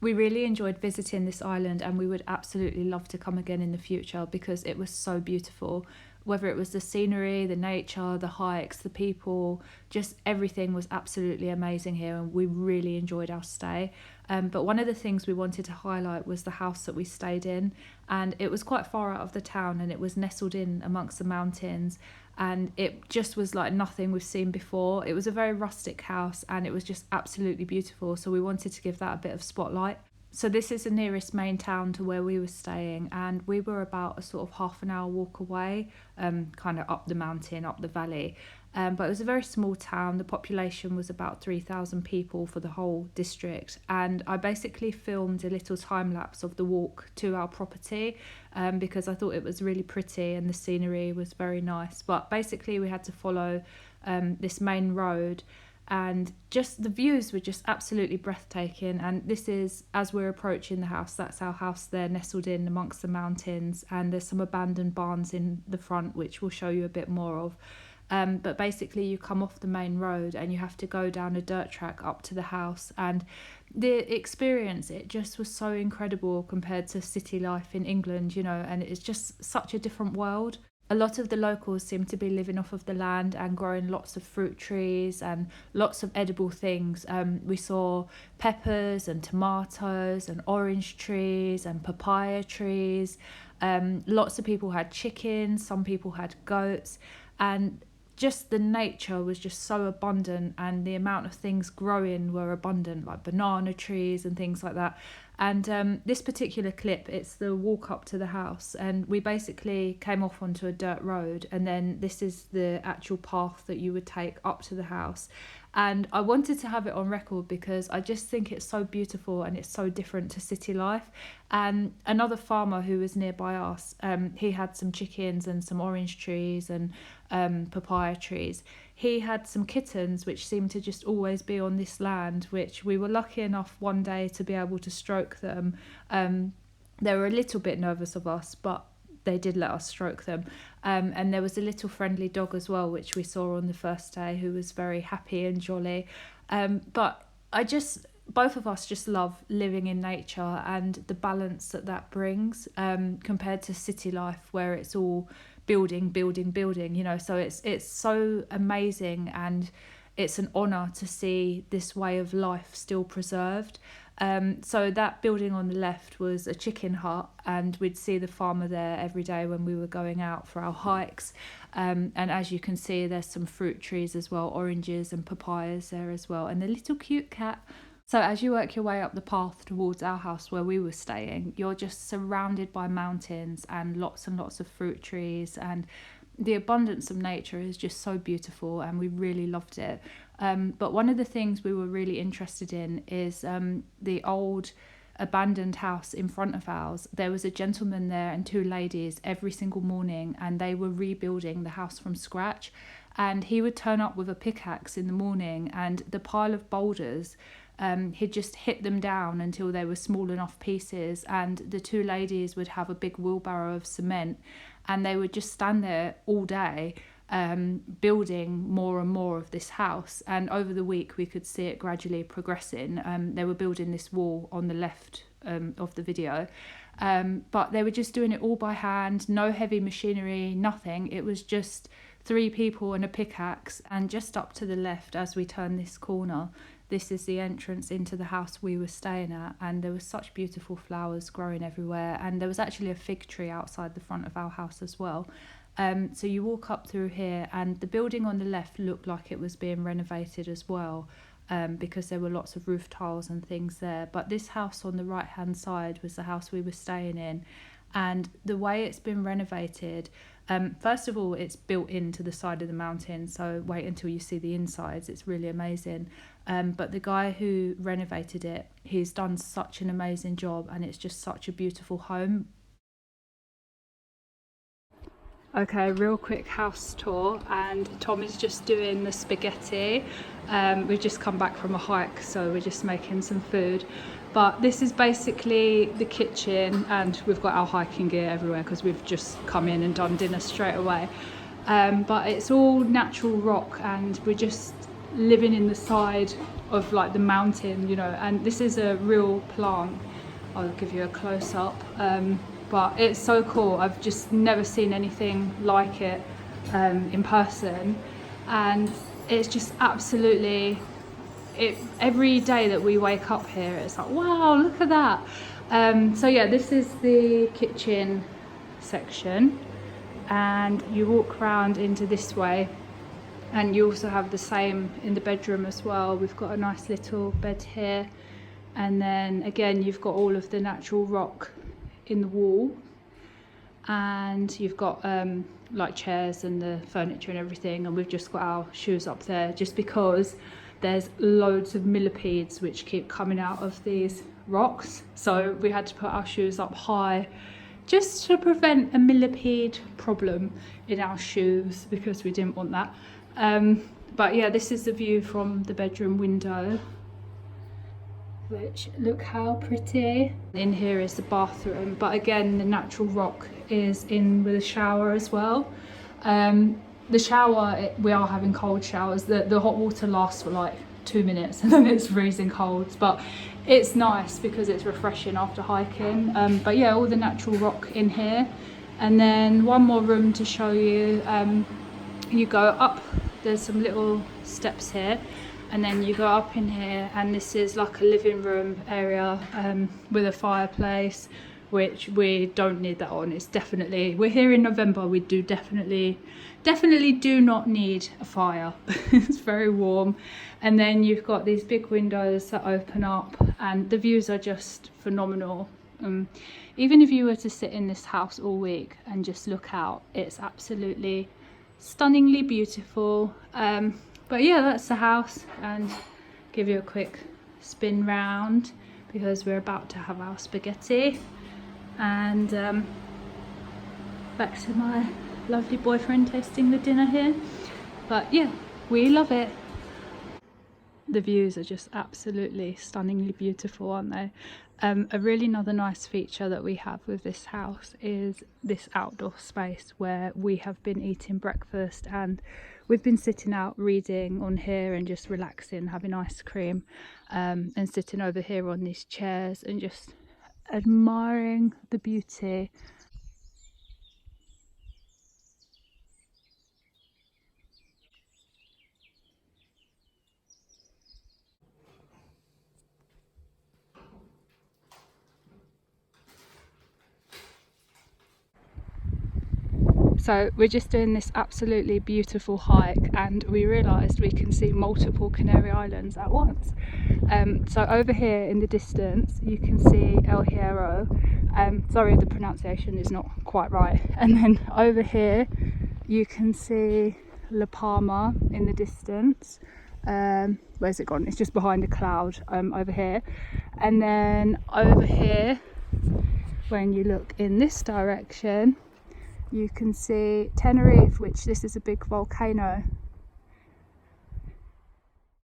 We really enjoyed visiting this island, and we would absolutely love to come again in the future because it was so beautiful. Whether it was the scenery, the nature, the hikes, the people, just everything was absolutely amazing here, and we really enjoyed our stay. But one of the things we wanted to highlight was the house that we stayed in, and it was quite far out of the town, and it was nestled in amongst the mountains, and it just was like nothing we've seen before. It was a very rustic house, and it was just absolutely beautiful, so we wanted to give that a bit of spotlight. So this is the nearest main town to where we were staying, and we were about a sort of half an hour walk away, kind of up the mountain, up the valley. But it was a very small town. The population was about 3,000 people for the whole district, and I basically filmed a little time lapse of the walk to our property, because I thought it was really pretty and the scenery was very nice. But basically we had to follow this main road, and just the views were just absolutely breathtaking. And this is, as we're approaching the house, that's our house there, nestled in amongst the mountains, and there's some abandoned barns in the front which we'll show you a bit more of. But basically you come off the main road and you have to go down a dirt track up to the house, and the experience, it just was so incredible compared to city life in England, you know, and it's just such a different world. A lot of the locals seem to be living off of the land and growing lots of fruit trees and lots of edible things. We saw peppers and tomatoes and orange trees and papaya trees. Lots of people had chickens, some people had goats, and just the nature was just so abundant, and the amount of things growing were abundant, like banana trees and things like that. And this particular clip, it's the walk up to the house, and we basically came off onto a dirt road, and then this is the actual path that you would take up to the house. And I wanted to have it on record because I just think it's so beautiful and it's so different to city life. And another farmer who was nearby us, he had some chickens and some orange trees and papaya trees. He had some kittens which seemed to just always be on this land, which we were lucky enough one day to be able to stroke them. They were a little bit nervous of us, but they did let us stroke them. And there was a little friendly dog as well, which we saw on the first day, who was very happy and jolly. But both of us just love living in nature and the balance that brings, compared to city life where it's all building, you know. So it's so amazing, and it's an honour to see this way of life still preserved. So that building on the left was a chicken hut, and we'd see the farmer there every day when we were going out for our hikes. And as you can see, there's some fruit trees as well, oranges and papayas there as well, and a little cute cat. So as you work your way up the path towards our house where we were staying, you're just surrounded by mountains and lots of fruit trees, and the abundance of nature is just so beautiful, and we really loved it. But one of the things we were really interested in is the old abandoned house in front of ours. There was a gentleman there and two ladies every single morning, and they were rebuilding the house from scratch. And he would turn up with a pickaxe in the morning, and the pile of boulders, he'd just hit them down until they were small enough pieces, and the two ladies would have a big wheelbarrow of cement, and they would just stand there all day, building more and more of this house. And over the week we could see it gradually progressing. They were building this wall on the left of the video, but they were just doing it all by hand, no heavy machinery, nothing. It was just three people and a pickaxe. And just up to the left, as we turn this corner, this is the entrance into the house we were staying at, and there was such beautiful flowers growing everywhere, and there was actually a fig tree outside the front of our house as well. So you walk up through here, and the building on the left looked like it was being renovated as well, because there were lots of roof tiles and things there. But this house on the right hand side was the house we were staying in, and the way it's been renovated, first of all, it's built into the side of the mountain, so wait until you see the insides, it's really amazing. But the guy who renovated it, he's done such an amazing job, and it's just such a beautiful home. Okay, real quick house tour, and Tom is just doing the spaghetti. We've just come back from a hike, so we're just making some food. But this is basically the kitchen, and we've got our hiking gear everywhere because we've just come in and done dinner straight away. But it's all natural rock, and we're just living in the side of like the mountain, you know, and this is a real plant. I'll give you a close-up, but it's so cool. I've just never seen anything like it in person, and it's just absolutely, every day that we wake up here, it's like, wow, look at that. So yeah, this is the kitchen section, and you walk around into this way, and you also have the same in the bedroom as well. We've got a nice little bed here, and then again you've got all of the natural rock in the wall, and you've got like chairs and the furniture and everything, and we've just got our shoes up there just because there's loads of millipedes which keep coming out of these rocks, so we had to put our shoes up high just to prevent a millipede problem in our shoes, because we didn't want that. But yeah, this is the view from the bedroom window, which, look how pretty. In here is the bathroom, but again the natural rock is in with a shower as well. The shower, we are having cold showers. The hot water lasts for like 2 minutes and then it's freezing cold, but it's nice because it's refreshing after hiking. But yeah, all the natural rock in here. And then one more room to show you. You go up, there's some little steps here, and then you go up in here, and this is like a living room area with a fireplace, which we don't need that on. It's definitely, we're here in November, we do definitely do not need a fire. It's very warm. And then you've got these big windows that open up, and the views are just phenomenal. Even if you were to sit in this house all week and just look out, it's absolutely stunningly beautiful. But yeah, that's the house, and give you a quick spin round because we're about to have our spaghetti. And back to my lovely boyfriend tasting the dinner here. But yeah, we love it. The views are just absolutely stunningly beautiful, aren't they? A really another nice feature that we have with this house is this outdoor space where we have been eating breakfast, and we've been sitting out reading on here and just relaxing, having ice cream, and sitting over here on these chairs and just admiring the beauty. So we're just doing this absolutely beautiful hike, and we realised we can see multiple Canary Islands at once. So over here in the distance you can see El Hierro. Sorry, the pronunciation is not quite right. And then over here you can see La Palma in the distance. Where's it gone? It's just behind a cloud over here. And then over here, when you look in this direction, you can see Tenerife, which this is a big volcano